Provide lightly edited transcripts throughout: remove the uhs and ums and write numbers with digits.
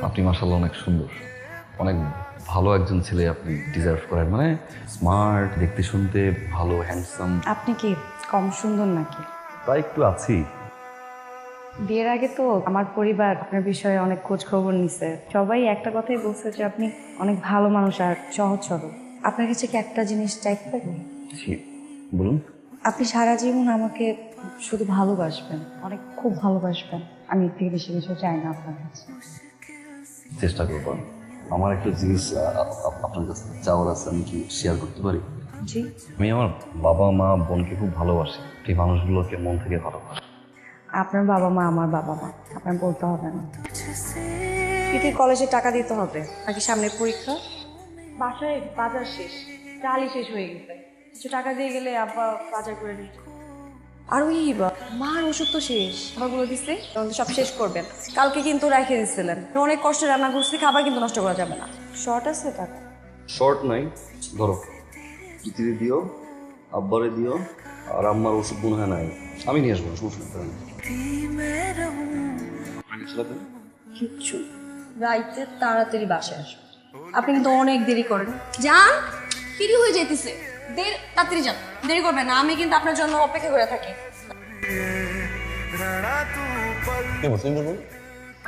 আপনি মাশাআল্লাহ অনেক সুন্দর, অনেক ভালো একজন ছেলে আপনি ডিজার্ভ করেন। মানে স্মার্ট, দেখতে শুনতে ভালো, হ্যান্ডসাম। আপনি কি কম সুন্দর নাকি? তাই একটু আছি। বিয়ের আগে তো আমার পরিবার আপনার বিষয়ে অনেক খোঁজ খবর নিছে। সবাই একটা কথাই বলছে যে আপনি অনেক ভালো মানুষ আর সহজ সরল। আপনার কাছে কি একটা জিনিস চাইতে পারি? জি বলুন। আপনি সারা জীবন আমাকে শুধু ভালোবাসবেন, অনেক খুব ভালোবাসবেন। আমি এর থেকে বেশি কিছু চাই না আপনার কাছে। চেষ্টা করব। আমার একটা জিনিস আপনার কাছে চাওয়ার আছে, আমি কি শেয়ার করতে পারি? জি। আমি আমার বাবা মা বোনকে খুব ভালোবাসি, এই মানুষগুলোকে মন থেকে ভালোবাসি। আপনার বাবা মা আমার বাবা মা, আপনার বলতে হবে না। প্রীতির কলেজে টাকা দিতে হবে নাকি সামনের পরীক্ষা? বাসায় বাজার শেষ, চালই শেষ হয়ে গেছে। কিছু টাকা দিয়ে গেলে আব্বা বাজার করে দিই। আর ওই মার ওষুধ তো শেষ, খাবারগুলো দিচ্ছে সব শেষ করবেন। কালকে কিন্তু রেখে দিচ্ছিলেন, অনেক কষ্টে রান্না করছি, খাবার কিন্তু নষ্ট করা যাবে না। শর্ট আছে টাকা? শর্ট নাই, ধরো পৃথিবী দিও, আব্বারে দিও, আর আম্মার ওষুধ মনে হয় নাই, আমি নিয়ে আসবো, সমস্যা নেই। কিচ্ছু, রাইতে তাড়াতাড়ি বাসায় আসবে। আপনি কিন্তু অনেক দেরি করেন। যান, দেরি হয়ে যাইতেছে। তাড়াতাড়ি যান, দেরি করবেন না। আমি কিন্তু আপনার জন্য অপেক্ষা করে থাকি।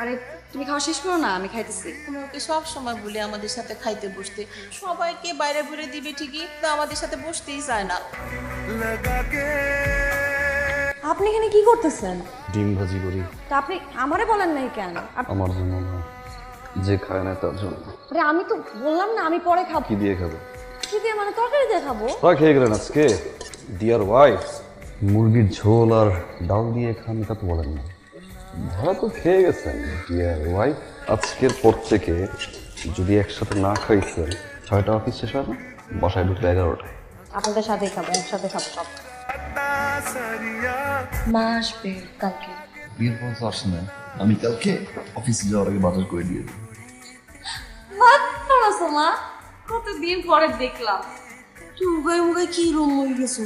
আরে তুমি খাওয়া শেষ করো না, আমি খাইতেছি। তুমি ওকে সব সময় বলে আমাদের সাথে খাইতে বসতে, সবাইকে বাইরে বেরে দিবে ঠিকই, তো আমাদের সাথে বসতেই চায় না। আপনি এখানে কি করতেছেন? ডিম ভাজি করি। তা আপনি আমারে বলেন নাই কেন? আমার জন্য না, যে খায় না তার জন্য। আরে আমি তো বললাম না আমি পরে খাবো। কি দিয়ে খাবো? কি দিয়ে মানে তরকারি দিয়ে খাবো? তোরা খেয়ে গেলেন আজকে ডিয়ার ওয়াইফ? মুরগির ঝোল আর ডাল দিয়ে খান, এটা তো বলেন না। ধরা তো খেয়ে গেছেন ডিয়ার ওয়াইফ। আজকের পর থেকে যদি একসাথে না খাইছেন, 6টা অফিস শেষ হয় না, বাসায় ঢুকলে 11টায়। আপনাদের সাথেই খাবো, একসাথে খাবো সব। মা আসবে কালকে। বিয়ের পর তো আসে না, আমি কালকে অফিসে যাওয়ার আগে বাজার করে দিয়ে দেবো। মা কতদিন পরে দেখলাম। তুই উগাই উগাই কি রুম হয়ে গেছো?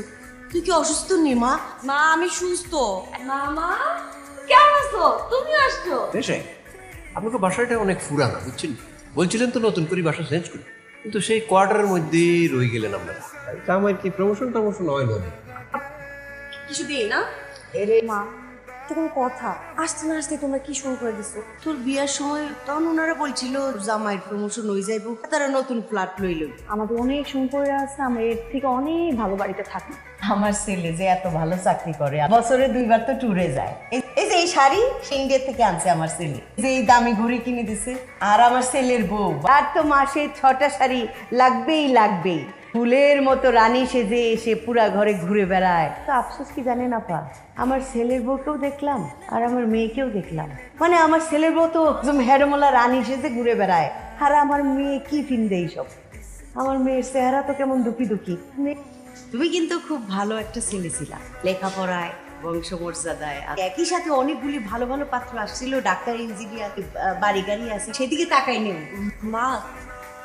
তুই কি অসুস্থ নি মা? মা আমি সুস্থ। মামা কেমন আছো? তুমি আসছো? দেশে আপনাকে বাসাটা অনেক ফুরানা, বুঝছেন? বলছিলেন তো নতুন করে বাসা চেঞ্জ করি, কিন্তু সেই কোয়ার্টারের মধ্যেই রয়ে গেলেন আপনারা। আমার কি প্রমোশন টমোশন হয় না? কিছু দিই না। এরে মা, তো কোনো কথা আসতে না আসতে তোমরা কি শুরু করে দিছো? তোর বিয়ার সময় তখন ওনারা বলছিল জামাইয়ের প্রমোশন হয়ে যাইব, তারা নতুন ফ্ল্যাট লইল। আমাদের অনেক সম্পর্ক আছে, আমরা এর থেকে অনেক ভালো বাড়িতে থাকি। আমার ছেলে যে এত ভালো চাকরি করে, বছরে 2বার তো ট্যুরে যায়। এই যে এই শাড়ি ইন্ডিয়া থেকে আনছে আমার ছেলে, যে এই দামি ঘড়ি কিনে দিছে। আর আমার ছেলের বউ, আর তো মাসে 6টা শাড়ি লাগবেই লাগবেই। ফুলের মতো রানী সেজে এসে পুরা ঘরে ঘুরে বেড়ায়। তো আফসোস কি জানেন আপা, আমার ছেলের বউকেও দেখলাম আর আমার মেয়েকেও দেখলাম। মানে আমার ছেলের বউ তো একদম হেরমোলা রানী সেজে ঘুরে বেড়ায়, আর আমার মেয়ে কি ফিন্দে এইসব। আমার মেয়ের চেহারা তো কেমন দুঃখী দুঃখী। তুমি কিন্তু খুব ভালো একটা ছেলে ছিলা, লেখাপড়ায়, বংশমর্যাদায়। আর একই সাথে অনেকগুলি ভালো ভালো পাত্র আসছিল, ডাক্তার, ইঞ্জিনিয়ার, বাড়ি গাড়ি আছে, সেদিকে তাকাই নেই। মা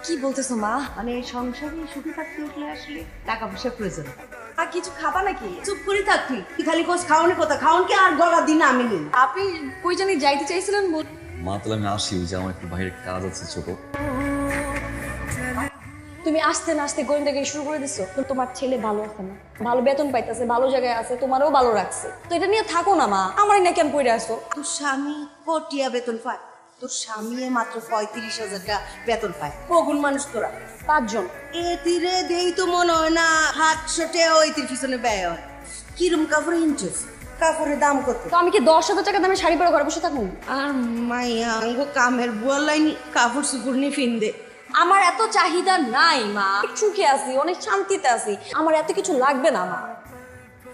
কি বলতেছো মা? মানে সংসারে সুখে থাকতে উঠলে আসলে টাকা পয়সার প্রয়োজন হয়। আর কিছু খাবা নাকি? চুপ করে থাকবি তুই, খালি কোস খাওয়ানোর কথা, খাওয়ানকে আর গলা দিন আমি নেই। আপনি কই জানি যাইতে চাইছিলেন? মা তাহলে আমি আসি, ওই যে আমার একটু বাইরে কাজ আছে ছোট। তুমি আসতে না আসতে গোয়েন্দাগিরি শুরু করে দিছো। তো তোমার ছেলে ভালো আছে না, ভালো বেতন পাইতেছে, ভালো জায়গায় আছে, তোমারও ভালো রাখছে, তো এটা নিয়ে থাকো না মা। আমারই না কেন পড়ে আসো? তোর স্বামী কটিয়া বেতন পায়? তোর স্বামী মাত্র 35,000 টাকা বেতন পায়। কগুন মানুষ তোরা? 5 জন। এ তীরে দেই তো মনে হয় না 700 ওই তীর পিছনে ব্যয় হয়। কিরম কাপড় ইনছিস? কাপড়ের দাম কত? তো আমি কি 10,000 টাকা দামে শাড়ি পরে ঘরে বসে থাকুন? আর মাইয়া আঙ্গো কামের বুয়ার লাইন কাপড় চুপড় নিয়ে ফিন্দে। আমার এত চাহিদা নাই মা, সুখে আছি, অনেক শান্তিতে আছি, আমার এত কিছু লাগবে না মা।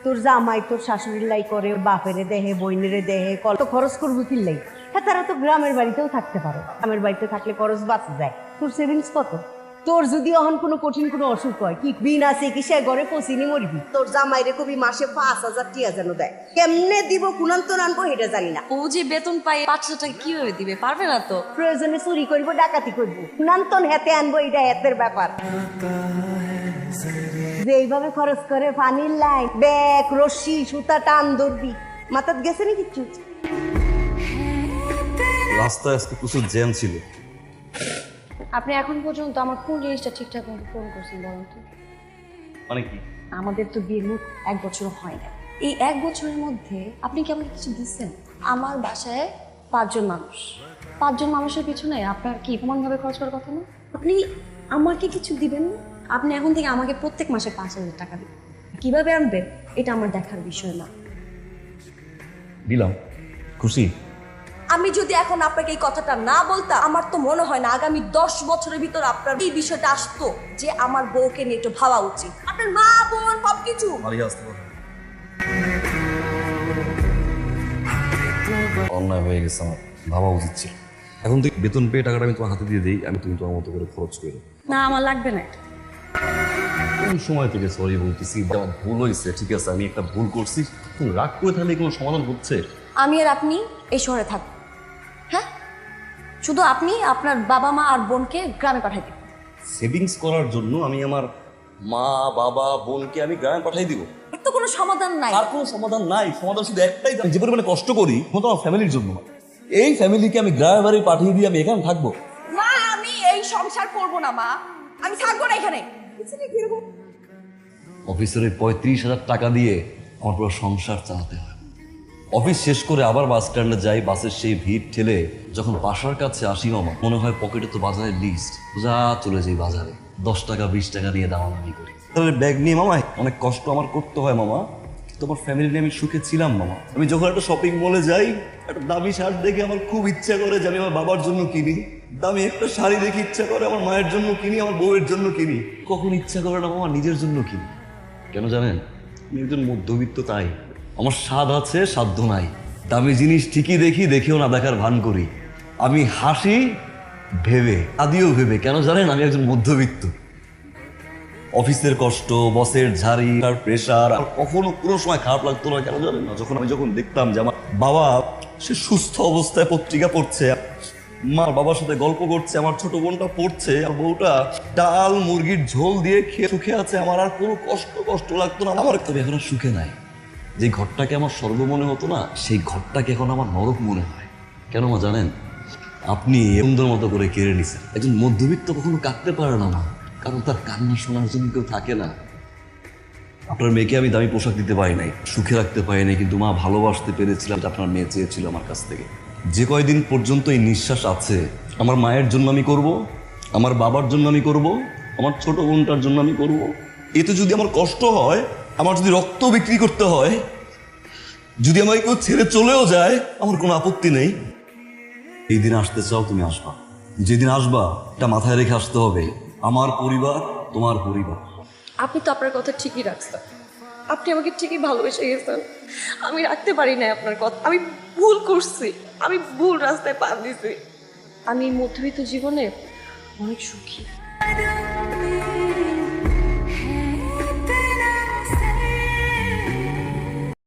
তোর জামাই তোর শাশুড়ির লাই করে, বাপেরে দেহে, বইনেরে দেহে, কত খরচ করবো কিনলেই। হ্যাঁ, তারা তো গ্রামের বাড়িতেও থাকতে পারে। গ্রামের বাড়িতে থাকলে খরচ বাঁচে যায়। তোর সেভিংস কত? তোর যদি এখন কোনো কঠিন কোনো অসুখ হয়, কি বিনা চিকিৎসায় ঘরে পচিনি মরবি। তোর জামাইরে কবি মাসে 5,000 টিয়া যেন দেয়, কেমনে দিব কুনান্ত আনবো এটা জানি না। ও যে বেতন পায় 500 টাকা কিভাবে দিবে? পারবে না তো। প্রয়োজনে চুরি করবো, ডাকাতি করবো, নান্তন হাতে আনবো, এটা হাতের ব্যাপার। যে এইভাবে খরচ করে পানির লাইন, ব্যাগ, রশ্মি, সুতা টান ধরবি, মাথাত গেছে নি কিচ্ছু? রাস্তায় আজকে প্রচুর জ্যাম ছিল। আপনি এখন পর্যন্ত আমার কোন জিনিসটা ঠিকঠাক মতো ফোন করছেন বলেন তো? মানে কি? আমাদের তো বিয়ের 1 বছর হয় না। এই 1 বছরের মধ্যে আপনি কি আমাকে কিছু দিচ্ছেন? আমার বাসায় 5 জন মানুষ, 5 জন মানুষের পিছনে আপনার কি সমানভাবে খরচ করার কথা না? আপনি আমাকে কিছু দিবেন না? আপনি এখন থেকে আমাকে প্রত্যেক মাসে 5,000 টাকা দিবেন। কিভাবে আনবেন এটা আমার দেখার বিষয় না। দিলাম, খুশি? আমি যদি এখন আপনাকে এই কথাটা না বলতাম, আমার তো মনে হয় না আগামী 10 বছরের ভিতর আপনার এই বিষয়টা আসতো যে আমার বউকে নিয়ে একটু ভাবা উচিত। আপনার মা বোন সবকিছু। অন্যায় হয়ে গেছে, আমার ভাবা উচিত ছিল। এখন থেকে বেতন পেয়ে টাকাটা আমি তোমার হাতে দিয়ে দিই, আমি তুমি তোমার মতো করে খরচ করি। না, আমার লাগবে না। কোন সময় থেকে সরি বলতেছি, আমার ভুল হয়েছে, ঠিক আছে, আমি একটা ভুল করছি। এখন রাগ করে তাহলে কোনো সমাধান হচ্ছে? আমি আর আপনি এই শহরে থাকবো, হ্যাঁ? শুধু আপনি আপনার বাবা মা আর বোনকে গ্রামে পাঠাই দিন। সেভিংস করার জন্য আমি আমার মা বাবা বোনকে আমি গ্রামে পাঠিয়ে দিব? এর তো কোনো সমাধান নাই। আর কোনো সমাধান নাই, সমাধান শুধু একটাই, আমি যে পরিমাণে কষ্ট করি মতো আমার ফ্যামিলির জন্য। এই ফ্যামিলিকে আমি গ্রামে বাড়ি পাঠিয়ে দিয়ে আমি এখানে থাকবো? মা, আমি এই সংসার করব না মা, আমি থাকবো না এখানে। অফিসের 35,000 টাকা দিয়ে আমার পুরো সংসার চালাতে হয়। অফিস শেষ করে আবার বাস স্ট্যান্ডে যাই, বাসের সেই ভিড় ঠেলে যখন বাসার কাছে আসি মামা, মনে হয় পকেটে তো বাজারের লিস্ট, যা চলে যাই বাজারে 10 টাকা 20 টাকা নিয়ে দামাদামি করি। তাহলে ব্যাগ নিয়ে মামা অনেক কষ্ট আমার করতে হয় মামা, তোমার ফ্যামিলি নিয়ে আমি সুখে ছিলাম মামা। আমি যখন একটা শপিং মলে যাই, একটা দামি শার্ট দেখে আমার খুব ইচ্ছা করে যে আমি আমার বাবার জন্য কিনি, দামি একটা শাড়ি দেখে ইচ্ছা করে আমার মায়ের জন্য কিনি, আমার বউয়ের জন্য কিনি। কখন ইচ্ছা করে না মামা নিজের জন্য কিনি? কেন জানেন? আমি একজন মধ্যবিত্ত, তাই আমার স্বাদ আছে, সাধ্য নাই। দামি জিনিস ঠিকই দেখি, দেখেও না দেখার ভান করি। আমি হাসি ভেবে, আদিও ভেবে। কেন জানেন? আমি একজন মধ্যবিত্ত। অফিসের কষ্ট, বসের ঝাড়ি আর প্রেশার আর কখনো কোনো সময় খারাপ লাগতো না। কেন জানেন না? যখন দেখতাম যে আমার বাবা সে সুস্থ অবস্থায় পত্রিকা পড়ছে, মার বাবার সাথে গল্প করছে, আমার ছোট বোনটা পড়ছে, আর বউটা ডাল মুরগির ঝোল দিয়ে খেয়ে সুখে আছে, আমার আর কোনো কষ্ট লাগতো না। আমার তবে এখন আর সুখে নাই। যে ঘরটাকে আমার স্বর্গ মনে হতো না, সেই ঘরটাকে এখন আমার নরক মনে হয়। কেন মা জানেন? আপনি সুন্দর মতো করে কেড়ে নিছেন। একজন মধ্যবিত্ত কখনো কাঁদতে পারে না মা, কারণ তার কান্না শোনার জন্য কেউ থাকে না। আপনার মেয়েকে আমি দামি পোশাক দিতে পারি নাই, সুখে রাখতে পারি নাই, কিন্তু মা ভালোবাসতে পেরেছিলাম যে আপনার মেয়ে চেয়েছিল আমার কাছ থেকে। যে কয়দিন পর্যন্ত এই নিঃশ্বাস আছে, আমার মায়ের জন্য আমি করব, আমার বাবার জন্য আমি করব, আমার ছোট বোনটার জন্য আমি করব। এতে যদি আমার কষ্ট হয়, আমার যদি রক্ত বিক্রি করতে হয়, যদি আমাকে কেউ ছেড়ে চলেও যায়, আমার কোনো আপত্তি নেই। এই দিন আসতে চাও, তুমি আসবা। যেদিন আসবা এটা মাথায় রেখে আসতে হবে, আমার পরিবার তোমার পরিবার। আপনি তো আপনার কথা ঠিকই রাখছেন, আপনি আমাকে ঠিকই ভালোবেসে গেছেন। আমি রাখতে পারি না আপনার কথা, আমি ভুল করছি, আমি ভুল রাস্তায় পা দিছি। আমি মধ্যবিত্ত জীবনে অনেক সুখী।